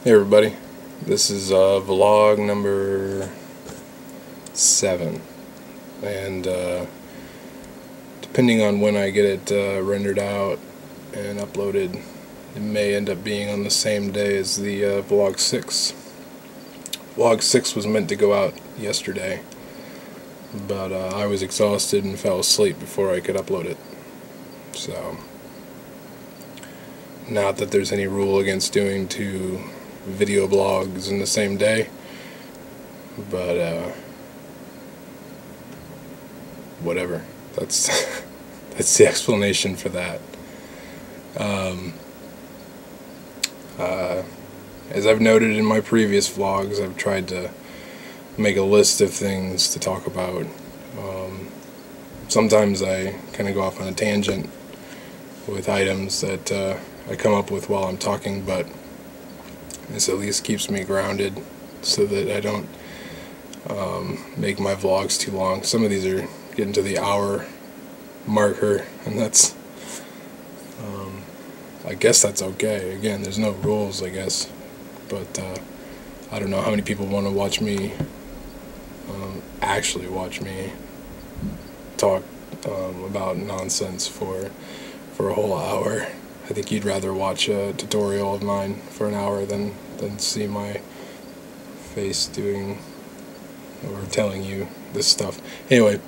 Hey everybody, this is vlog number 7, and depending on when I get it rendered out and uploaded, it may end up being on the same day as the vlog 6. Vlog 6 was meant to go out yesterday, but I was exhausted and fell asleep before I could upload it. So, not that there's any rule against doing 2 video blogs in the same day, but whatever. That's that's the explanation for that. As I've noted in my previous vlogs, I've tried to make a list of things to talk about. Sometimes I kind of go off on a tangent with items that I come up with while I'm talking, but this at least keeps me grounded so that I don't make my vlogs too long. Some of these are getting to the hour marker, and that's I guess that's okay. Again, there's no rules, I guess, but I don't know how many people want to watch me actually watch me talk about nonsense for a whole hour. I think you'd rather watch a tutorial of mine for an hour than see my face doing or telling you this stuff. Anyway,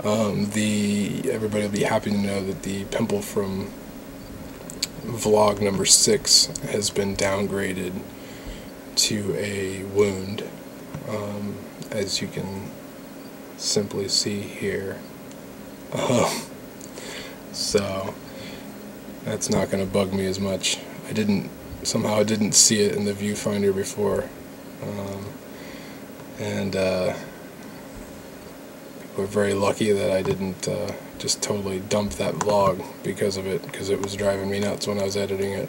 everybody will be happy to know that the pimple from vlog number 6 has been downgraded to a wound, as you can simply see here. So that's not going to bug me as much. Somehow I didn't see it in the viewfinder before, and we're very lucky that I didn't just totally dump that vlog because of it, because it was driving me nuts when I was editing it.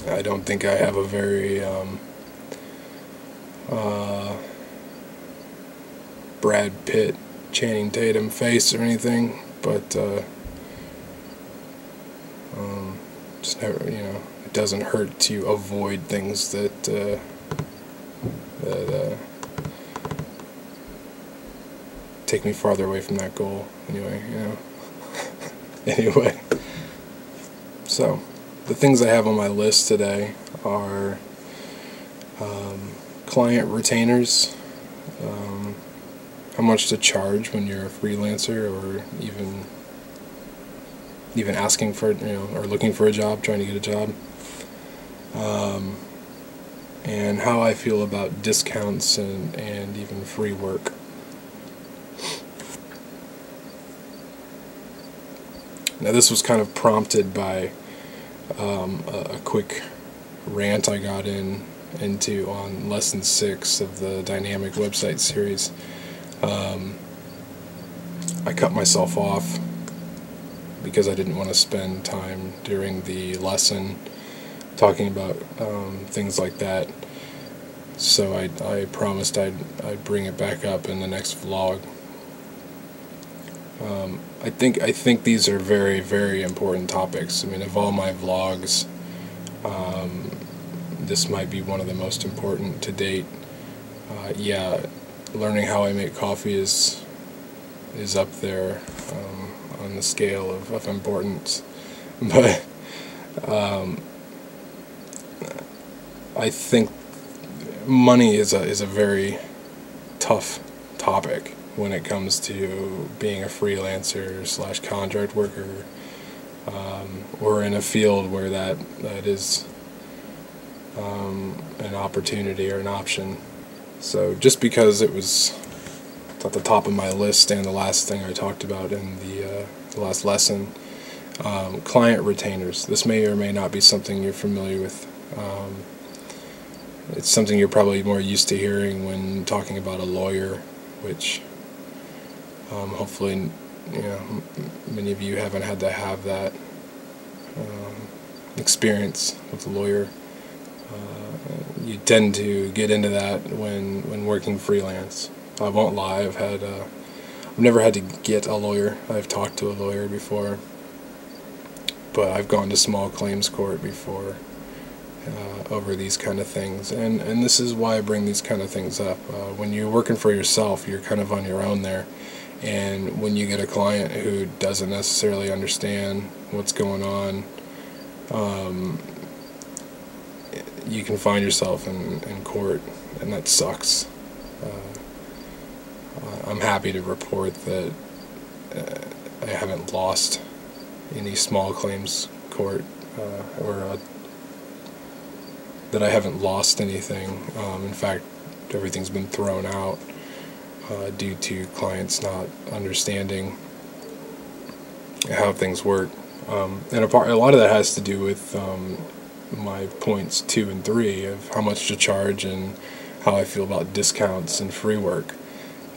I don't think I have a very Brad Pitt, Channing Tatum face or anything, but just never, it doesn't hurt to avoid things that take me farther away from that goal. Anyway, Anyway, so the things I have on my list today are client retainers, how much to charge when you're a freelancer, or even asking for, or looking for a job, trying to get a job, and how I feel about discounts and even free work. Now, this was kind of prompted by a quick rant I got into on lesson 6 of the dynamic website series. I cut myself off because I didn't want to spend time during the lesson talking about things like that. So I promised I'd bring it back up in the next vlog. I think these are very, very important topics. I mean, of all my vlogs, this might be one of the most important to date. Yeah, learning how I make coffee is up there on the scale of importance, but I think money is a very tough topic when it comes to being a freelancer / contract worker, or in a field where that is an opportunity or an option. So just because it was at the top of my list and the last thing I talked about in the last lesson, client retainers. This may or may not be something you're familiar with. It's something you're probably more used to hearing when talking about a lawyer, which hopefully many of you haven't had to have that experience with a lawyer. You tend to get into that when working freelance. I won't lie, I've never had to get a lawyer. I've talked to a lawyer before, but I've gone to small claims court before over these kind of things, and this is why I bring these kind of things up. When you're working for yourself, you're kind of on your own there, and when you get a client who doesn't necessarily understand what's going on, you can find yourself in court, and that sucks. I'm happy to report that I haven't lost any small claims court, or that I haven't lost anything. In fact, everything's been thrown out due to clients not understanding how things work. And a lot of that has to do with my points 2 and 3 of how much to charge and how I feel about discounts and free work.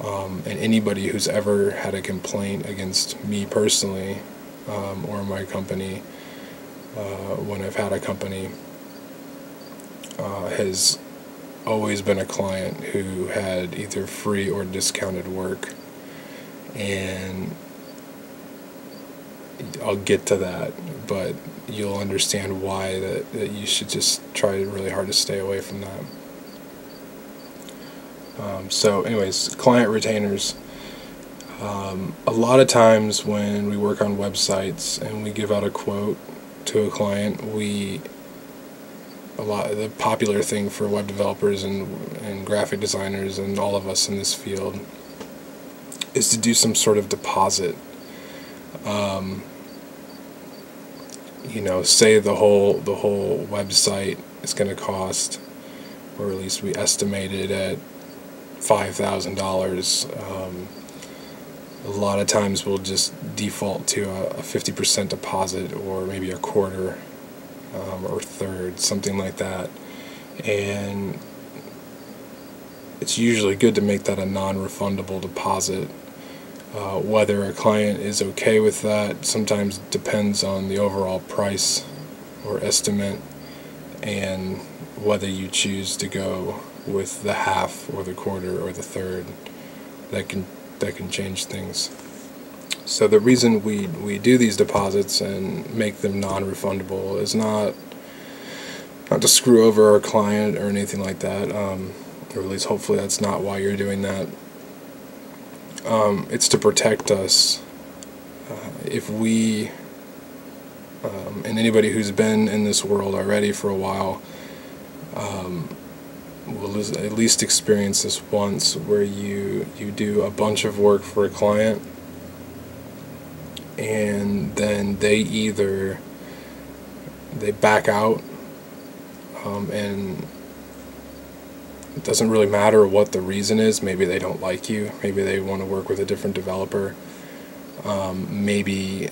And anybody who's ever had a complaint against me personally, or my company, when I've had a company, has always been a client who had either free or discounted work. And I'll get to that, but you'll understand why that you should just try really hard to stay away from that. So anyways, client retainers. A lot of times when we work on websites and we give out a quote to a client, the popular thing for web developers and graphic designers and all of us in this field is to do some sort of deposit. Say the whole website is going to cost, or at least we estimate it at $5,000. A lot of times we'll just default to a 50% deposit, or maybe a quarter, or third, something like that. And it's usually good to make that a non-refundable deposit. Whether a client is okay with that sometimes depends on the overall price or estimate, and whether you choose to go with the half or the quarter or the third. That can change things. So the reason we do these deposits and make them non-refundable is not to screw over our client or anything like that, or at least hopefully that's not why you're doing that. It's to protect us. If we, and anybody who's been in this world already for a while, will at least experience this once, where you do a bunch of work for a client, and then they back out, and it doesn't really matter what the reason is. Maybe they don't like you, maybe they want to work with a different developer, maybe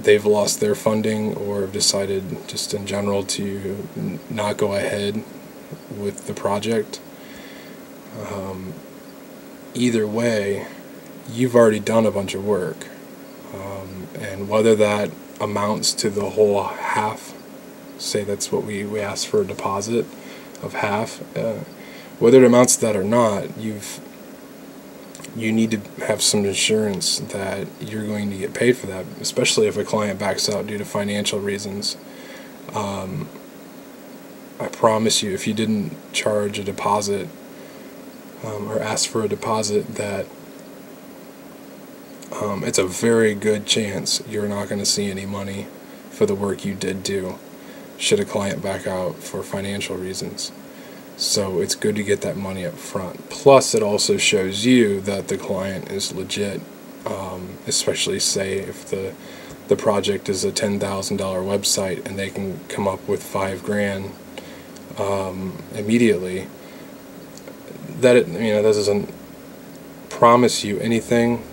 they've lost their funding or have decided just in general to not go ahead with the project. Either way, you've already done a bunch of work, and whether that amounts to the whole half, say that's what we ask for a deposit of half, whether it amounts to that or not, you need to have some assurance that you're going to get paid for that, especially if a client backs out due to financial reasons. I promise you, if you didn't charge a deposit, or ask for a deposit, that it's a very good chance you're not going to see any money for the work you did do, should a client back out for financial reasons. So it's good to get that money up front. Plus, it also shows you that the client is legit, especially say if the project is a $10,000 website and they can come up with $5,000 immediately. That doesn't promise you anything,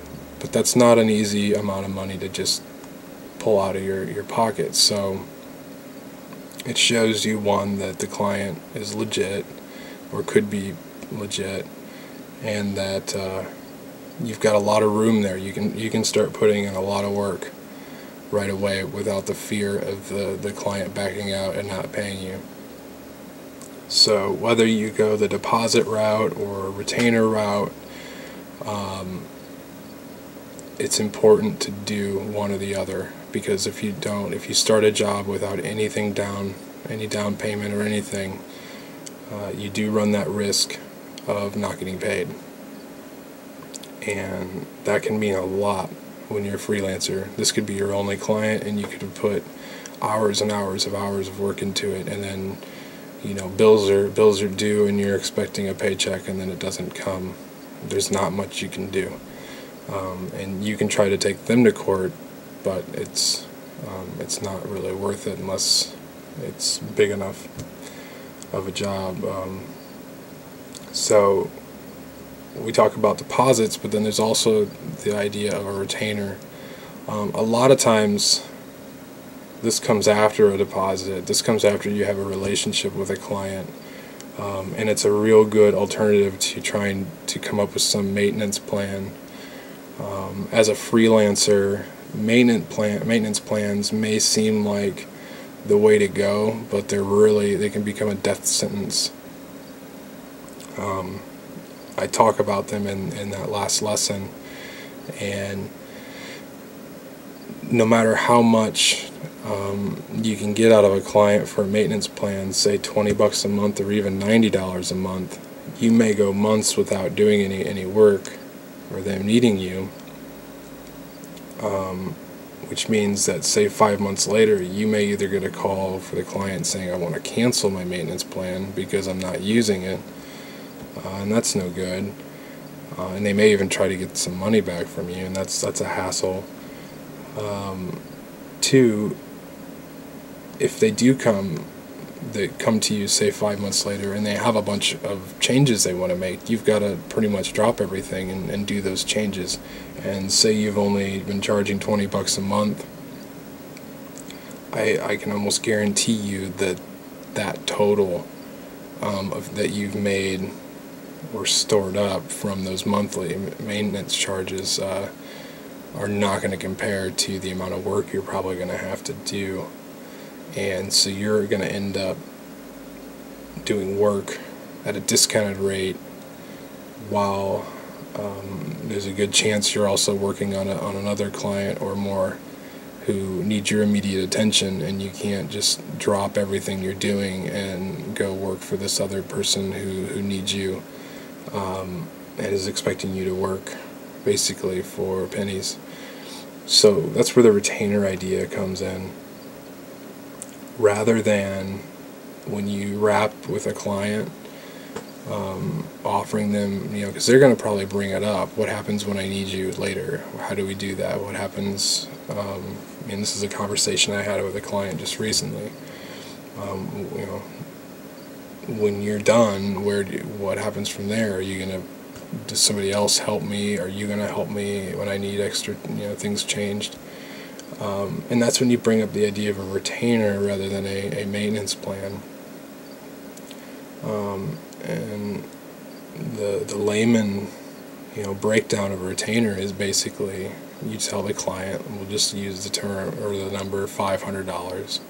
but that's not an easy amount of money to just pull out of your pocket. So it shows you, one, that the client is legit, or could be legit, and that you've got a lot of room there. You can start putting in a lot of work right away without the fear of the client backing out and not paying you. So whether you go the deposit route or retainer route, it's important to do one or the other, because if you start a job without anything down, any down payment or anything, you do run that risk of not getting paid. And that can mean a lot when you're a freelancer. This could be your only client, and you could have put hours and hours of work into it, and then bills are due and you're expecting a paycheck and then it doesn't come. There's not much you can do, and you can try to take them to court, but it's not really worth it unless it's big enough of a job. So we talk about deposits, but then there's also the idea of a retainer. A lot of times this comes after a deposit. This comes after you have a relationship with a client, and it's a real good alternative to trying to come up with some maintenance plan. As a freelancer, maintenance plans may seem like the way to go, but they can become a death sentence. I talk about them in that last lesson, and no matter how much you can get out of a client for a maintenance plan, say $20 a month or even $90 a month, you may go months without doing any work or them needing you, which means that, say 5 months later, you may either get a call for the client saying, I want to cancel my maintenance plan because I'm not using it, and that's no good, and they may even try to get some money back from you, and that's a hassle. Two, if they come to you, say 5 months later, and they have a bunch of changes they want to make, you've got to pretty much drop everything and do those changes. And say you've only been charging $20 a month, I can almost guarantee you that total that you've made or stored up from those monthly maintenance charges are not going to compare to the amount of work you're probably going to have to do. And so you're going to end up doing work at a discounted rate, while there's a good chance you're also working on another client or more who needs your immediate attention, and you can't just drop everything you're doing and go work for this other person who needs you and is expecting you to work basically for pennies. So that's where the retainer idea comes in. Rather than when you wrap with a client, offering them, because they're going to probably bring it up. What happens when I need you later? How do we do that? What happens? This is a conversation I had with a client just recently. When you're done, what happens from there? Are you going to? Does somebody else help me? Are you going to help me when I need extra, things changed? And that's when you bring up the idea of a retainer rather than a maintenance plan. And the layman, breakdown of a retainer is basically you tell the client, we'll just use the term or the number $500,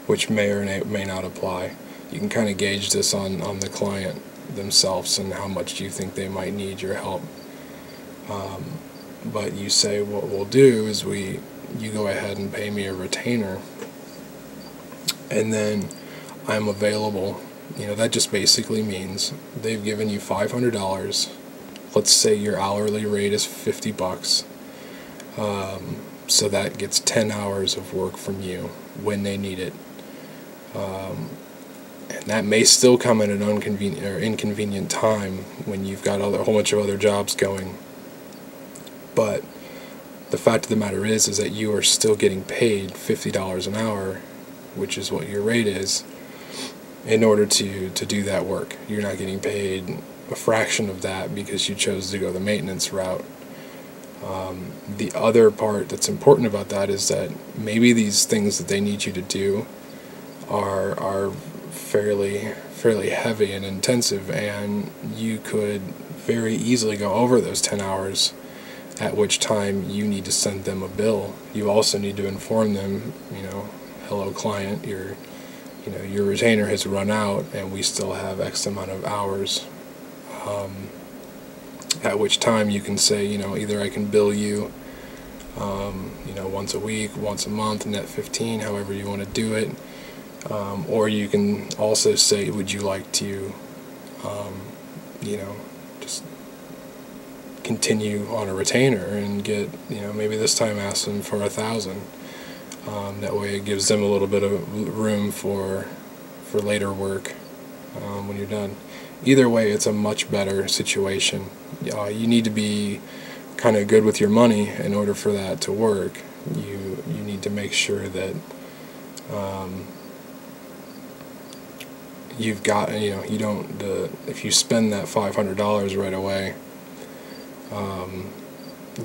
which may or may not apply. You can kind of gauge this on the client themselves and how much you think they might need your help. But you say what we'll do is you go ahead and pay me a retainer, and then I'm available. That just basically means they've given you $500. Let's say your hourly rate is $50. So that gets 10 hours of work from you when they need it. And that may still come at an inconvenient time when you've got a whole bunch of other jobs going. But the fact of the matter is that you are still getting paid $50 an hour, which is what your rate is, in order to do that work. You're not getting paid a fraction of that because you chose to go the maintenance route. The other part that's important about that is that maybe these things that they need you to do are fairly heavy and intensive, and you could very easily go over those 10 hours, at which time you need to send them a bill. You also need to inform them, hello client, your retainer has run out and we still have X amount of hours, at which time you can say, either I can bill you once a week, once a month, net 15, however you want to do it. Or you can also say, would you like to, just continue on a retainer and get, maybe this time ask them for 1,000. That way it gives them a little bit of room for later work when you're done. Either way, it's a much better situation. You need to be kind of good with your money in order for that to work. You need to make sure that you've got, you don't, if you spend that $500 right away,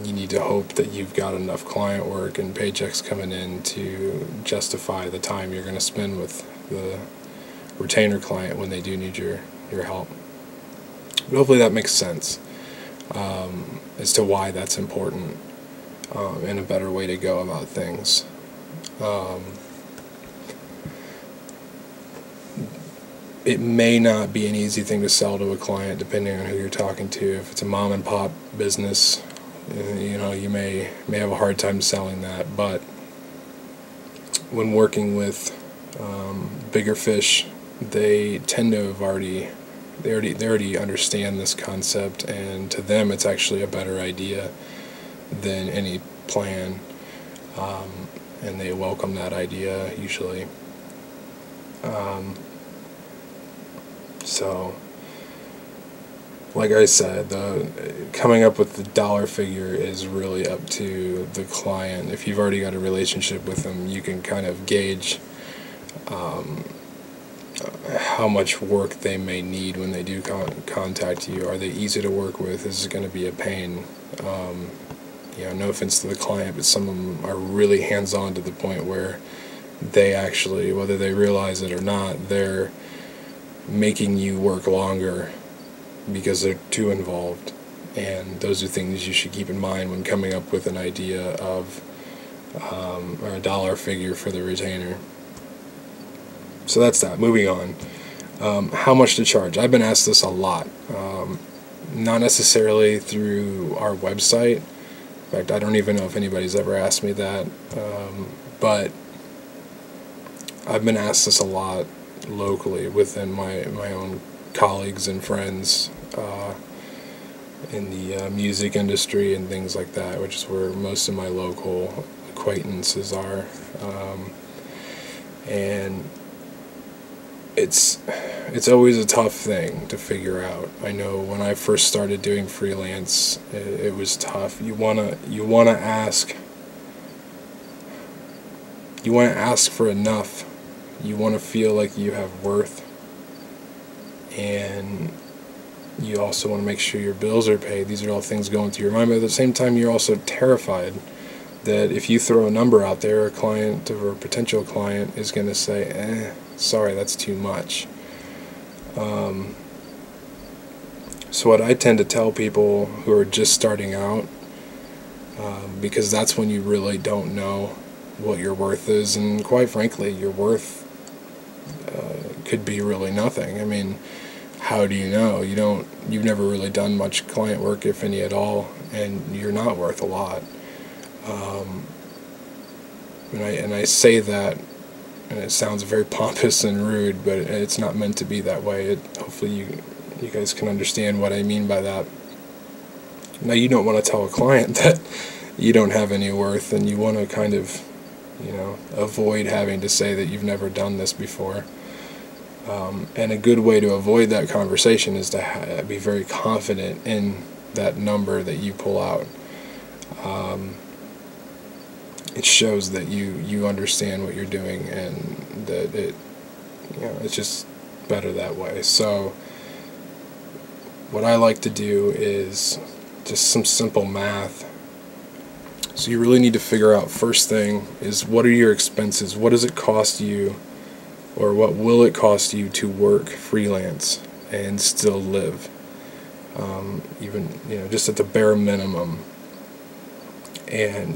you need to hope that you've got enough client work and paychecks coming in to justify the time you're going to spend with the retainer client when they do need your help. But hopefully that makes sense as to why that's important and a better way to go about things. It may not be an easy thing to sell to a client depending on who you're talking to. If it's a mom and pop business, you may have a hard time selling that. But when working with bigger fish, they tend to have already understand this concept, and to them it's actually a better idea than any plan, and they welcome that idea usually. So, like I said, coming up with the dollar figure is really up to the client. If you've already got a relationship with them, you can kind of gauge how much work they may need when they do contact you. Are they easy to work with? Is it going to be a pain? No offense to the client, but some of them are really hands-on to the point where they actually, whether they realize it or not, they're making you work longer because they're too involved. And those are things you should keep in mind when coming up with an idea of or a dollar figure for the retainer. So that's that. Moving on. How much to charge? I've been asked this a lot. Not necessarily through our website. In fact, I don't even know if anybody's ever asked me that. But I've been asked this a lot locally within my own colleagues and friends in the music industry and things like that, which is where most of my local acquaintances are. And it's always a tough thing to figure out. I know when I first started doing freelance, it was tough. You wanna ask for enough. You want to feel like you have worth, and you also want to make sure your bills are paid. These are all things going through your mind, but at the same time you're also terrified that if you throw a number out there, a client or a potential client is going to say, sorry, that's too much. So what I tend to tell people who are just starting out, because that's when you really don't know what your worth is, and quite frankly, your worth could be really nothing. I mean, how do you know? You've never really done much client work, if any at all, and you're not worth a lot. And I say that, and it sounds very pompous and rude, but it's not meant to be that way. Hopefully you guys can understand what I mean by that. Now, you don't want to tell a client that you don't have any worth, and you want to kind of, avoid having to say that you've never done this before. And a good way to avoid that conversation is to be very confident in that number that you pull out. It shows that you understand what you're doing, and that it's just better that way. So what I like to do is just some simple math. So you really need to figure out, first thing is, what are your expenses? What does it cost you, or what will it cost you to work freelance and still live? Even, just at the bare minimum. And,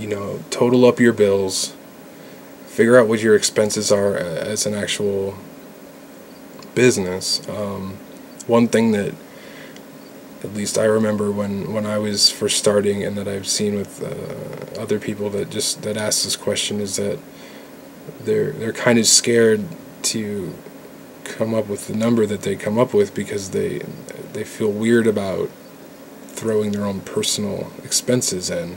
total up your bills, figure out what your expenses are as an actual business. One thing that at least I remember when I was first starting, and that I've seen with other people that ask this question, is that they're kind of scared to come up with the number that they come up with, because they feel weird about throwing their own personal expenses in,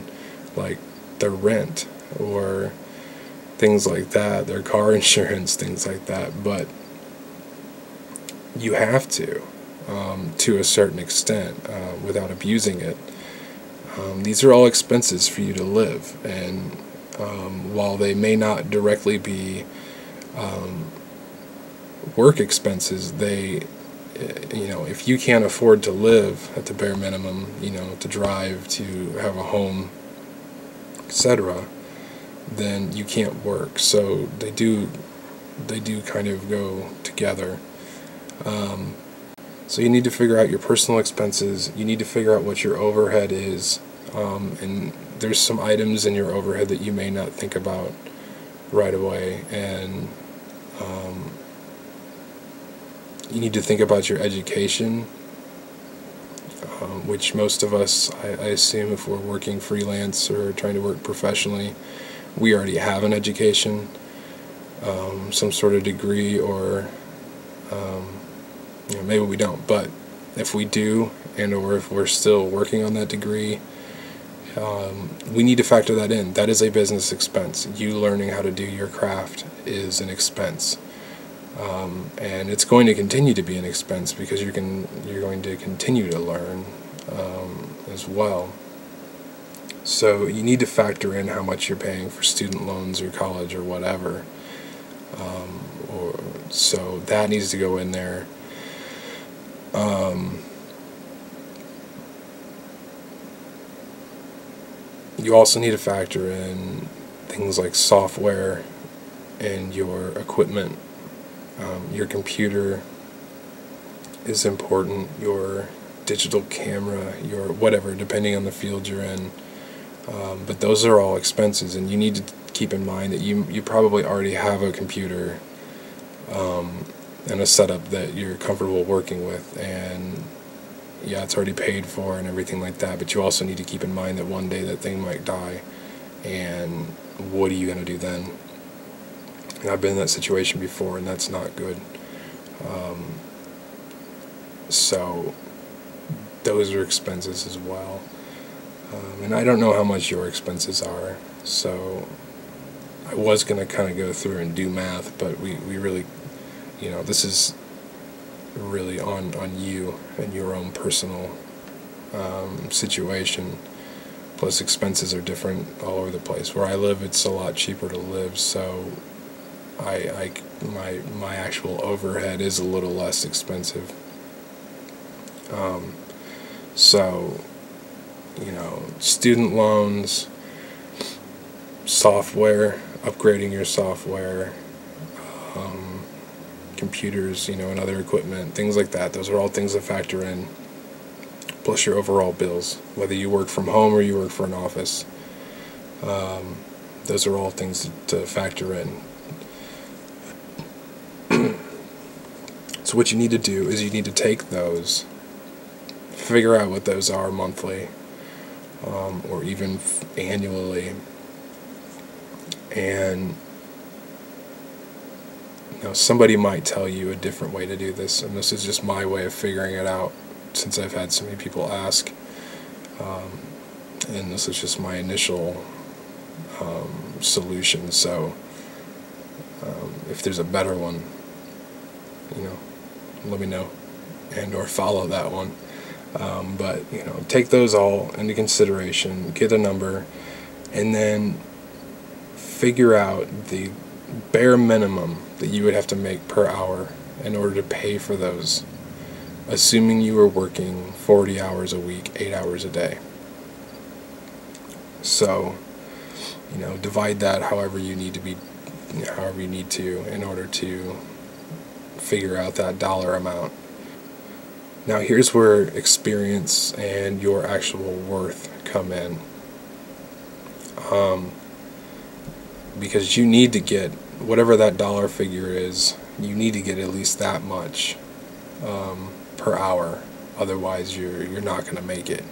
like their rent or things like that, their car insurance, things like that. But you have to a certain extent, without abusing it. These are all expenses for you to live, and while they may not directly be work expenses, they, if you can't afford to live at the bare minimum, to drive, to have a home, etc., then you can't work. So they do kind of go together. So you need to figure out your personal expenses. You need to figure out what your overhead is, and there's some items in your overhead that you may not think about right away, and you need to think about your education, which most of us, I assume, if we're working freelance or trying to work professionally, we already have an education, some sort of degree, or maybe we don't, but if we do, and or if we're still working on that degree, we need to factor that in. That is a business expense. You learning how to do your craft is an expense, and it's going to continue to be an expense, because you're going to continue to learn as well. So you need to factor in how much you're paying for student loans or college or whatever. So that needs to go in there. You also need to factor in things like software and your equipment. Your computer is important, your digital camera, your whatever, depending on the field you're in. But those are all expenses, and you need to keep in mind that you probably already have a computer and a setup that you're comfortable working with, and yeah, it's already paid for and everything like that, but you also need to keep in mind that one day that thing might die, and what are you going to do then? And I've been in that situation before, and that's not good. So those are expenses as well. And I don't know how much your expenses are, so I was going to kind of go through and do math, but we really, this is really on you and your own personal situation. Plus expenses are different all over the place. Where I live, it's a lot cheaper to live, so my actual overhead is a little less expensive. So, student loans, software, upgrading your software, computers, and other equipment, things like that. Those are all things that factor in, plus your overall bills, whether you work from home or you work for an office. Those are all things to factor in. So what you need to do is you need to take those, figure out what those are monthly, or even annually, and somebody might tell you a different way to do this, and this is just my way of figuring it out, since I've had so many people ask, and this is just my initial solution. So if there's a better one, let me know, and or follow that one. But take those all into consideration, get a number, and then figure out the bare minimum that you would have to make per hour in order to pay for those, assuming you were working 40 hours a week, 8 hours a day. So divide that however you need to in order to figure out that dollar amount. Now here's where experience and your actual worth come in, because you need to get whatever that dollar figure is. You need to get at least that much per hour Otherwise, you're not going to make it.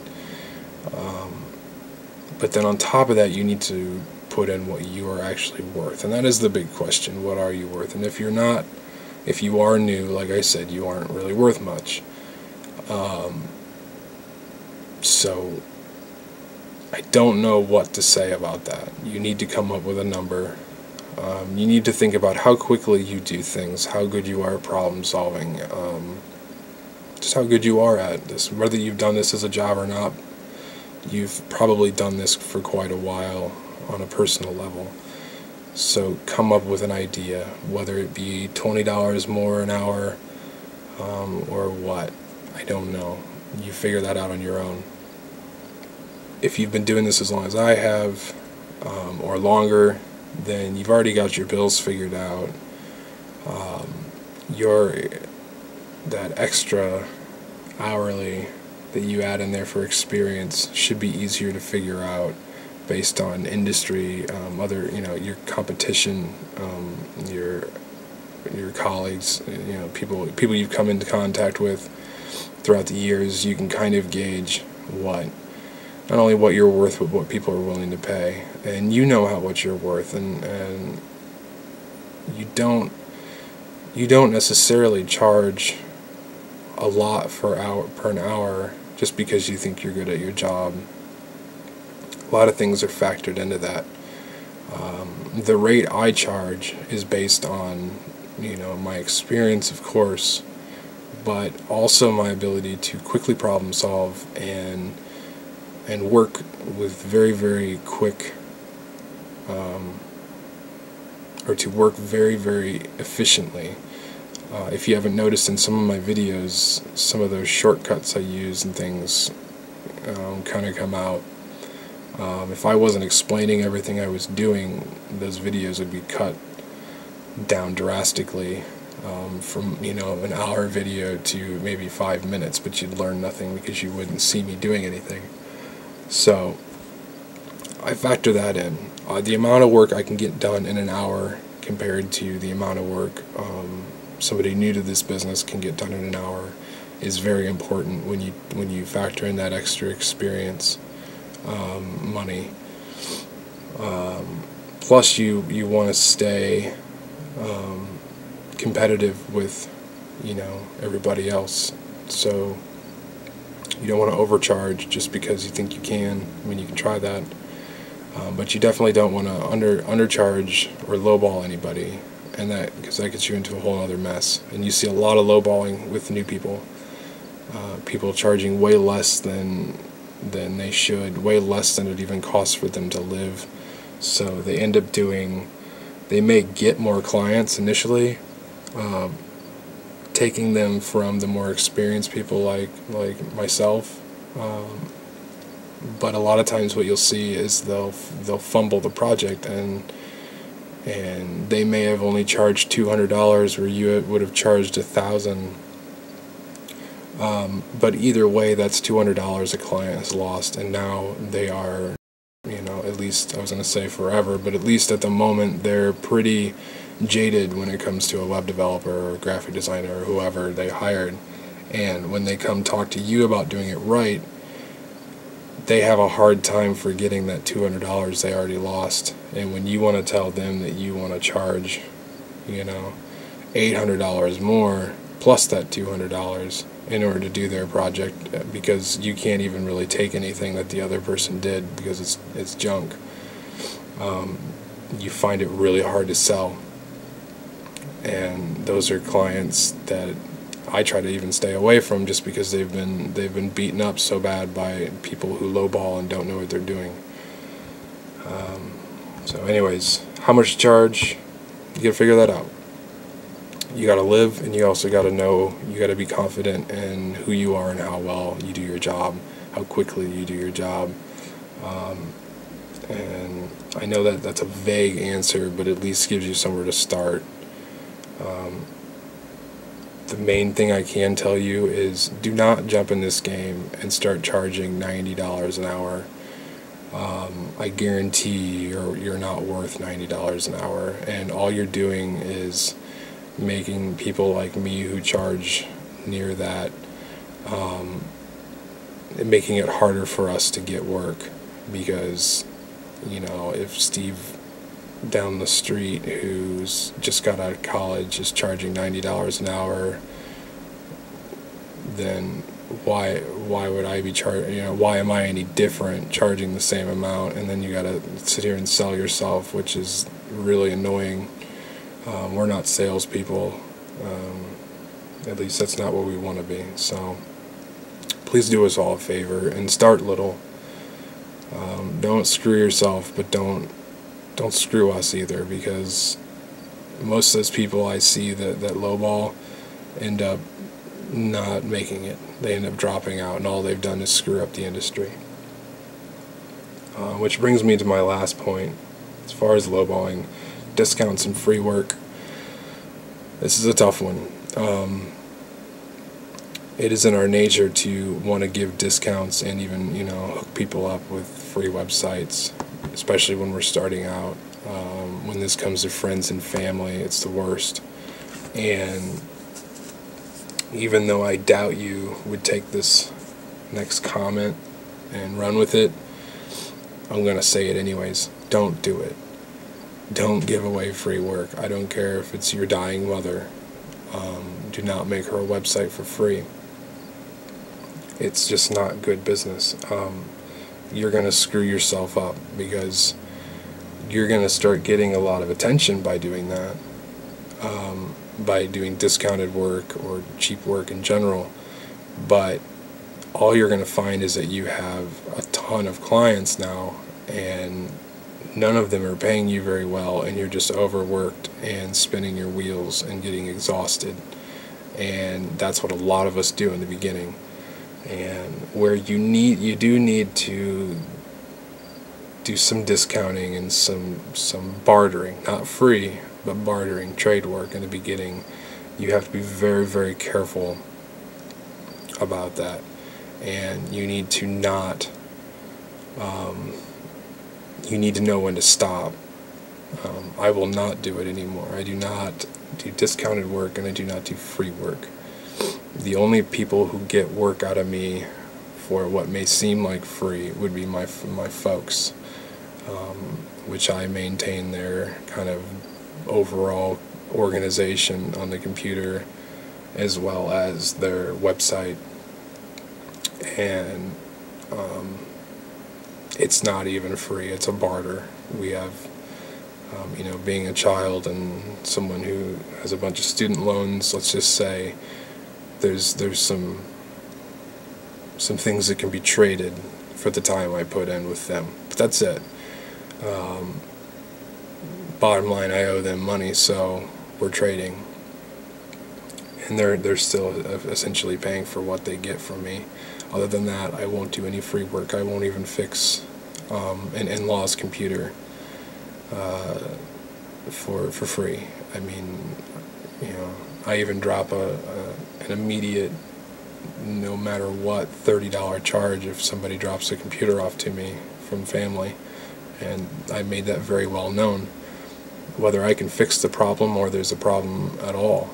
But then on top of that, you need to put in what you are actually worth, and that is the big question: what are you worth? And if you are new, like I said, you aren't really worth much. So I don't know what to say about that. You need to come up with a number. You need to think about how quickly you do things, how good you are at problem solving, just how good you are at this. Whether you've done this as a job or not, you've probably done this for quite a while on a personal level. So come up with an idea, whether it be $20 more an hour or what. I don't know. You figure that out on your own. If you've been doing this as long as I have, or longer, then you've already got your bills figured out. That extra hourly that you add in there for experience should be easier to figure out based on industry, your competition, your colleagues, people you've come into contact with throughout the years. You can kind of gauge not only what you're worth, but what people are willing to pay, and you know what you're worth, and you don't necessarily charge a lot per an hour just because you think you're good at your job. A lot of things are factored into that. The rate I charge is based on my experience, of course, but also my ability to quickly problem solve and work with very, very quick, or to work very, very efficiently. If you haven't noticed in some of my videos, some of those shortcuts I use and things kind of come out. If I wasn't explaining everything I was doing, those videos would be cut down drastically, from an hour video to maybe 5 minutes, but you'd learn nothing because you wouldn't see me doing anything. So I factor that in. The amount of work I can get done in an hour compared to the amount of work somebody new to this business can get done in an hour is very important when you factor in that extra experience, money. Plus you want to stay competitive with everybody else. So you don't want to overcharge just because you think you can. I mean, you can try that, but you definitely don't want to undercharge or lowball anybody, and because that gets you into a whole other mess. And you see a lot of lowballing with new people. People charging way less than they should, way less than it even costs for them to live. So they end up they may get more clients initially, taking them from the more experienced people like myself, but a lot of times what you'll see is they'll fumble the project, and they may have only charged $200 where you would have charged $1,000. But either way, that's $200 a client has lost, and now they are, at least, I was going to say forever, but at least at the moment they're pretty jaded when it comes to a web developer or graphic designer or whoever they hired. And when they come talk to you about doing it right, they have a hard time forgetting that $200 they already lost. And when you want to tell them that you want to charge, $800 more plus that $200 in order to do their project, because you can't even really take anything that the other person did because it's junk, you find it really hard to sell. And those are clients that I try to even stay away from, just because they've been beaten up so bad by people who lowball and don't know what they're doing. So anyways, how much to charge? You gotta figure that out. You gotta live, and you also gotta know, you gotta be confident in who you are and how well you do your job, how quickly you do your job. And I know that that's a vague answer, but at least gives you somewhere to start. The main thing I can tell you is, do not jump in this game and start charging $90 an hour. I guarantee you're not worth $90 an hour, and all you're doing is making people like me who charge near that making it harder for us to get work, because, if Steve down the street, who's just got out of college, is charging $90 an hour, then why would I be charging? Why am I any different charging the same amount? And then you gotta sit here and sell yourself, which is really annoying. We're not salespeople. At least that's not what we want to be. So please do us all a favor and start little. Don't screw yourself, but don't screw us either, because most of those people I see that lowball end up not making it. They end up dropping out, and all they've done is screw up the industry. Which brings me to my last point. As far as lowballing, discounts and free work, this is a tough one. It is in our nature to want to give discounts and even, hook people up with free websites, especially when we're starting out. When this comes to friends and family, it's the worst. And even though I doubt you would take this next comment and run with it, I'm going to say it anyways. Don't do it. Don't give away free work. I don't care if it's your dying mother. Do not make her a website for free. It's just not good business. You're going to screw yourself up, because you're going to start getting a lot of attention by doing that, by doing discounted work or cheap work in general. But all you're going to find is that you have a ton of clients now, and none of them are paying you very well, and you're just overworked and spinning your wheels and getting exhausted. And that's what a lot of us do in the beginning. And where you do need to do some discounting and some bartering, not free, but bartering, trade work in the beginning. You have to be very, very careful about that, and you need to not you need to know when to stop. I will not do it anymore. I do not do discounted work, and I do not do free work. The only people who get work out of me for what may seem like free would be my folks, which I maintain their kind of overall organization on the computer, as well as their website. And it's not even free, it's a barter. We have, being a child and someone who has a bunch of student loans, let's just say there's some things that can be traded for the time I put in with them. But that's it. Bottom line, I owe them money, so we're trading. And they're still essentially paying for what they get from me. Other than that, I won't do any free work. I won't even fix an in-law's computer for free. I mean, I even drop an immediate, no matter what, $30 charge if somebody drops a computer off to me from family. And I made that very well known. Whether I can fix the problem or there's a problem at all,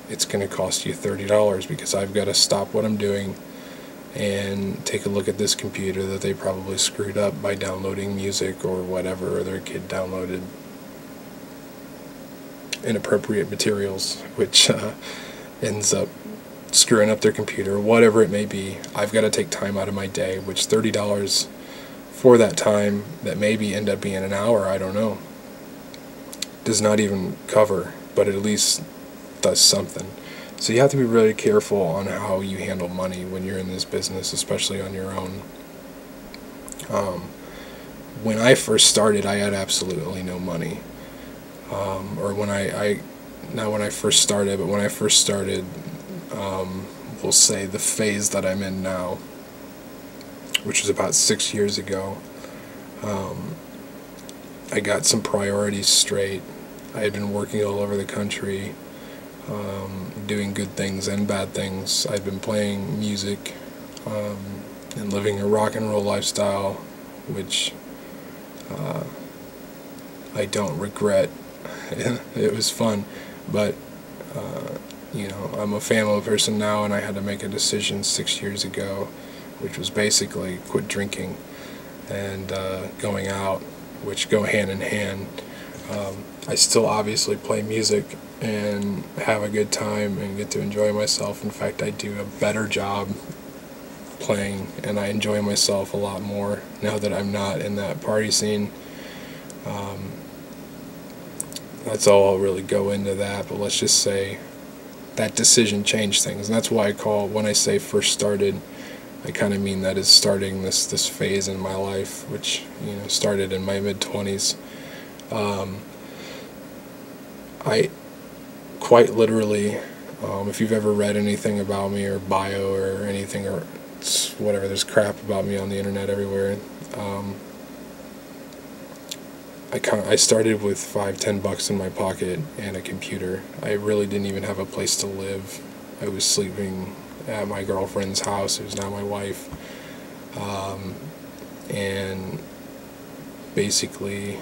it's going to cost you $30, because I've got to stop what I'm doing and take a look at this computer that they probably screwed up by downloading music or whatever, or their kid downloaded inappropriate materials, which ends up screwing up their computer, whatever it may be. I've got to take time out of my day, which $30 for that time, that maybe end up being an hour, I don't know, does not even cover, but it at least does something. So you have to be really careful on how you handle money when you're in this business, especially on your own. When I first started, I had absolutely no money. Or when not when I first started, but when I first started, we'll say the phase that I'm in now, which was about 6 years ago, I got some priorities straight. I had been working all over the country, doing good things and bad things. I'd been playing music and living a rock and roll lifestyle, which I don't regret. It was fun, but you know, I'm a family person now, and I had to make a decision 6 years ago, which was basically quit drinking and going out, which go hand in hand. I still obviously play music and have a good time and get to enjoy myself. In fact, I do a better job playing, and I enjoy myself a lot more now that I'm not in that party scene. That's all I'll really go into that, but let's just say that decision changed things, and that's why when I say first started, I kind of mean that is starting this phase in my life, which, you know, started in my mid-20s. I quite literally, if you've ever read anything about me or bio or anything or whatever, there's crap about me on the internet everywhere. I started with $5-10 in my pocket and a computer. I really didn't even have a place to live. I was sleeping at my girlfriend's house, who's now my wife, and basically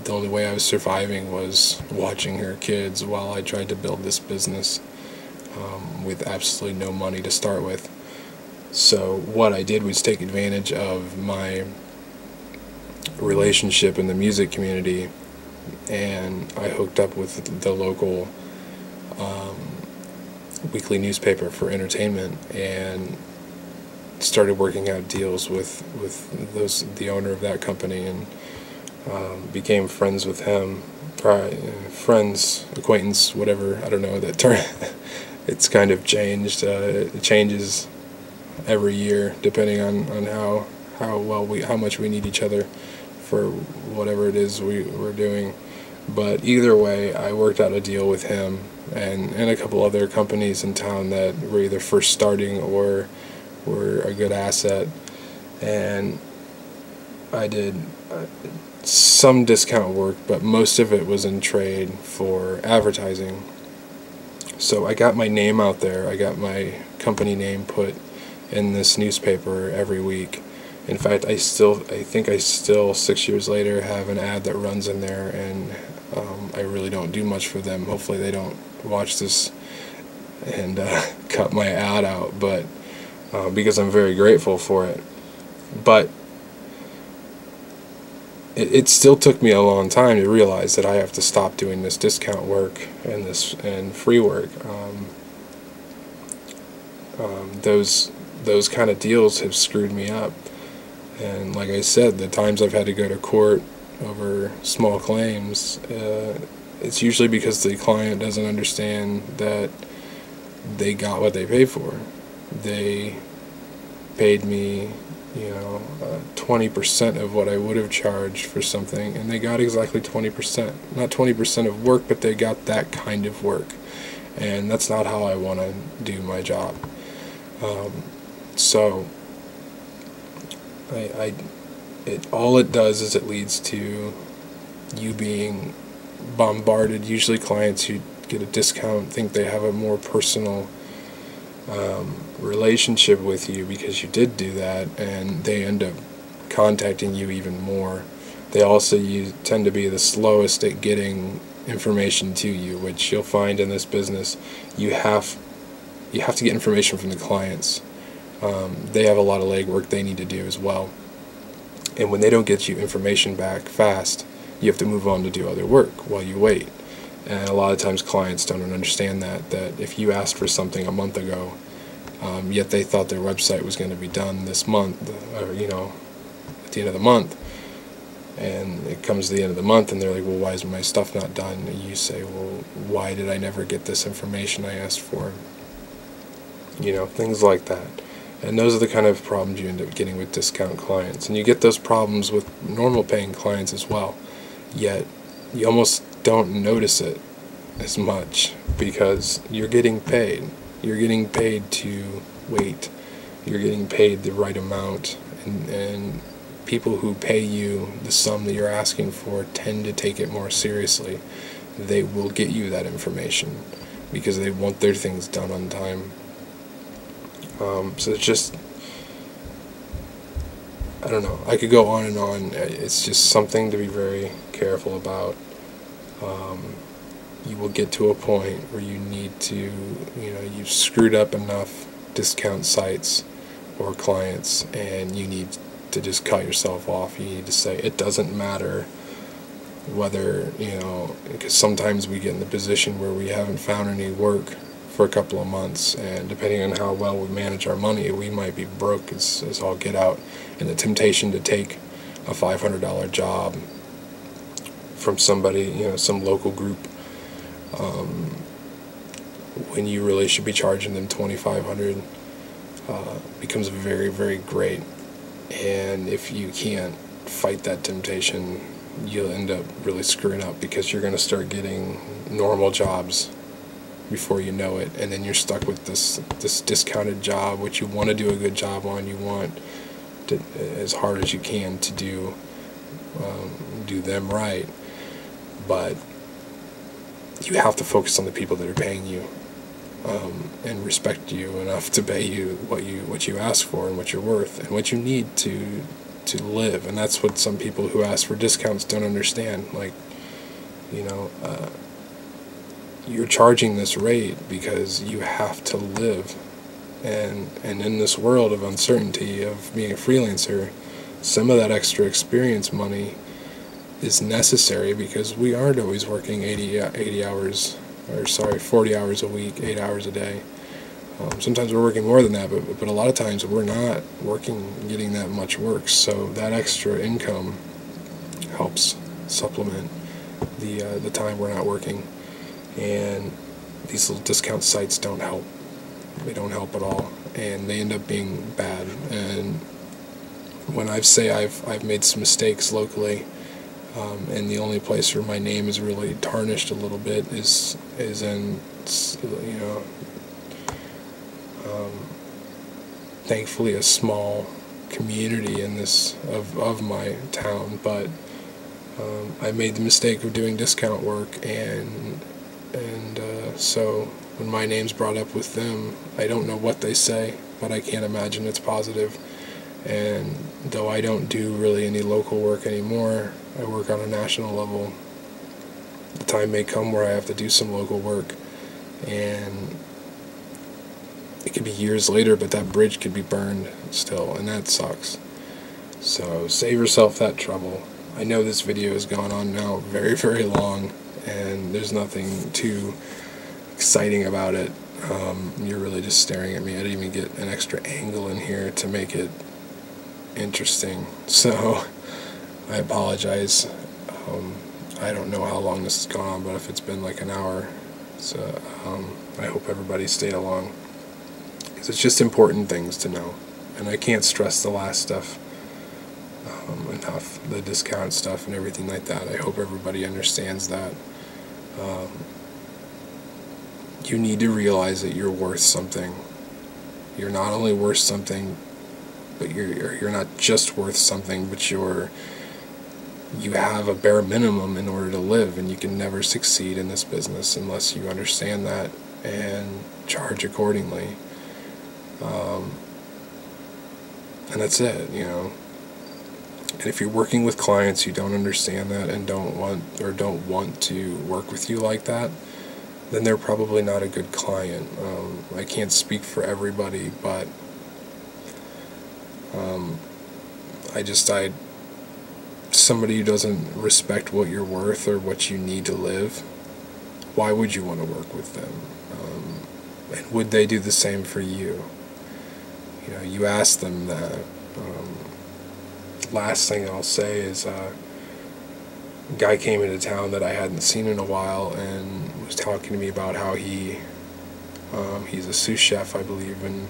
the only way I was surviving was watching her kids while I tried to build this business with absolutely no money to start with. So what I did was take advantage of my relationship in the music community, and I hooked up with the local weekly newspaper for entertainment and started working out deals with the owner of that company, and became friends with him. Friends, acquaintance, whatever, I don't know that term. It's kind of changed. It changes every year depending on how much we need each other for whatever it is we're doing. But either way, I worked out a deal with him and a couple other companies in town that were either first starting or were a good asset, and I did some discount work, but most of it was in trade for advertising. So I got my name out there. I got my company name put in this newspaper every week. In fact, I think I still 6 years later have an ad that runs in there, and I really don't do much for them. Hopefully they don't watch this and cut my ad out, but because I'm very grateful for it. But it still took me a long time to realize that I have to stop doing this discount work and free work. Those kind of deals have screwed me up. And like I said, the times I've had to go to court over small claims, it's usually because the client doesn't understand that they got what they paid for. They paid me, 20% of what I would have charged for something, and they got exactly 20%. Not 20% of work, but they got that kind of work. And that's not how I want to do my job. So all it does is it leads to you being bombarded. Usually clients who get a discount think they have a more personal relationship with you because you did do that, and they end up contacting you even more. They also tend to be the slowest at getting information to you, which you'll find in this business. You have to get information from the clients. They have a lot of legwork they need to do as well. And when they don't get you information back fast, you have to move on to do other work while you wait. And a lot of times clients don't understand that if you asked for something a month ago, yet they thought their website was going to be done this month, or at the end of the month, and it comes to the end of the month and they're like, well, why is my stuff not done? And you say, well, why did I never get this information I asked for? Things like that. And those are the kind of problems you end up getting with discount clients. And you get those problems with normal paying clients as well. Yet you almost don't notice it as much because you're getting paid. You're getting paid to wait. You're getting paid the right amount. And people who pay you the sum that you're asking for tend to take it more seriously. They will get you that information because they want their things done on time. So it's just, I don't know, I could go on and on. It's just something to be very careful about. you will get to a point where you need to, you've screwed up enough discount sites or clients, and you need to just cut yourself off. You need to say it doesn't matter whether, because sometimes we get in the position where we haven't found any work for a couple of months, and depending on how well we manage our money, we might be broke as all get out, and the temptation to take a $500 job from somebody, some local group, when you really should be charging them $2,500, becomes very, very great. And if you can't fight that temptation, you'll end up really screwing up, because you're going to start getting normal jobs before you know it, and then you're stuck with this discounted job, which you want to do a good job on. You want to, as hard as you can, to do them right, but you have to focus on the people that are paying you, and respect you enough to pay you what you ask for and what you're worth and what you need to live. And that's what some people who ask for discounts don't understand. Like, you're charging this rate because you have to live, and in this world of uncertainty of being a freelancer, some of that extra experience money is necessary, because we aren't always working 40 hours a week, 8 hours a day. Sometimes we're working more than that, but a lot of times we're not getting that much work. So that extra income helps supplement the time we're not working. And these little discount sites don't help. They don't help at all, and they end up being bad. And when I've made some mistakes locally, and the only place where my name is really tarnished a little bit is in, thankfully a small community in this of my town, but I made the mistake of doing discount work, and so when my name's brought up with them, I don't know what they say, but I can't imagine it's positive. And though I don't do really any local work anymore, I work on a national level, the time may come where I have to do some local work, and it could be years later, but that bridge could be burned still, and that sucks. So save yourself that trouble. I know this video has gone on now very, very long, and there's nothing too exciting about it. You're really just staring at me. I didn't even get an extra angle in here to make it interesting, so I apologize. I don't know how long this has gone on, but if it's been like an hour, so I hope everybody stayed along, because it's just important things to know, and I can't stress the last stuff enough, the discount stuff and everything like that. I hope everybody understands that. You need to realize that you're worth something. You're not only worth something, but you're not just worth something, but you have a bare minimum in order to live, and you can never succeed in this business unless you understand that and charge accordingly. And that's it, And if you're working with clients who don't understand that and don't want to work with you like that, then they're probably not a good client. I can't speak for everybody, but somebody who doesn't respect what you're worth or what you need to live, why would you want to work with them? And would they do the same for you? You ask them that. Last thing I'll say is a guy came into town that I hadn't seen in a while and was talking to me about how he's a sous chef, I believe, and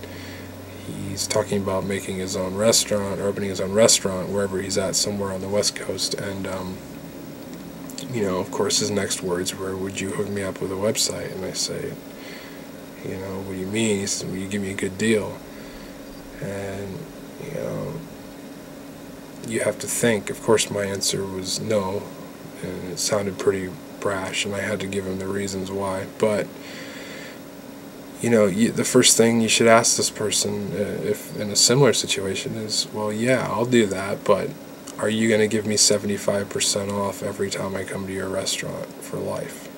he's talking about making his own restaurant, or opening his own restaurant wherever he's at, somewhere on the West Coast. And of course his next words were, "Would you hook me up with a website?" And I say, "What do you mean?" He says, "Will you give me a good deal?" And you have to think. Of course my answer was no, and it sounded pretty brash, and I had to give him the reasons why. But the first thing you should ask this person, if in a similar situation, is, well, yeah, I'll do that, but are you going to give me 75% off every time I come to your restaurant for life?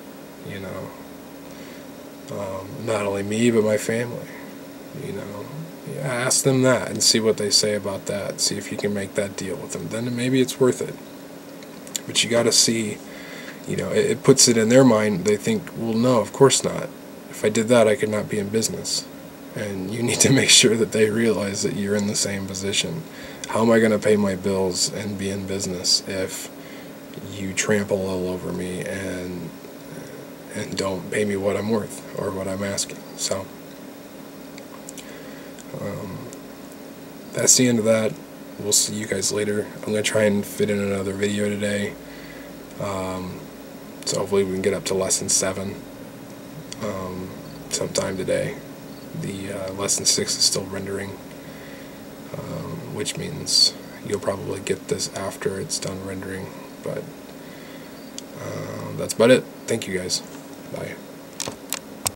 you know. Not only me, but my family, you know. Yeah, ask them that and see what they say about that. See if you can make that deal with them. Then maybe it's worth it. But you got to see, you know, it puts it in their mind. They think, well, no, of course not. If I did that, I could not be in business. And you need to make sure that they realize that you're in the same position. How am I going to pay my bills and be in business if you trample all over me and don't pay me what I'm worth or what I'm asking? So that's the end of that. We'll see you guys later. I'm going to try and fit in another video today. So hopefully we can get up to lesson 7 sometime today. The lesson 6 is still rendering, which means you'll probably get this after it's done rendering. But that's about it. Thank you guys. Bye.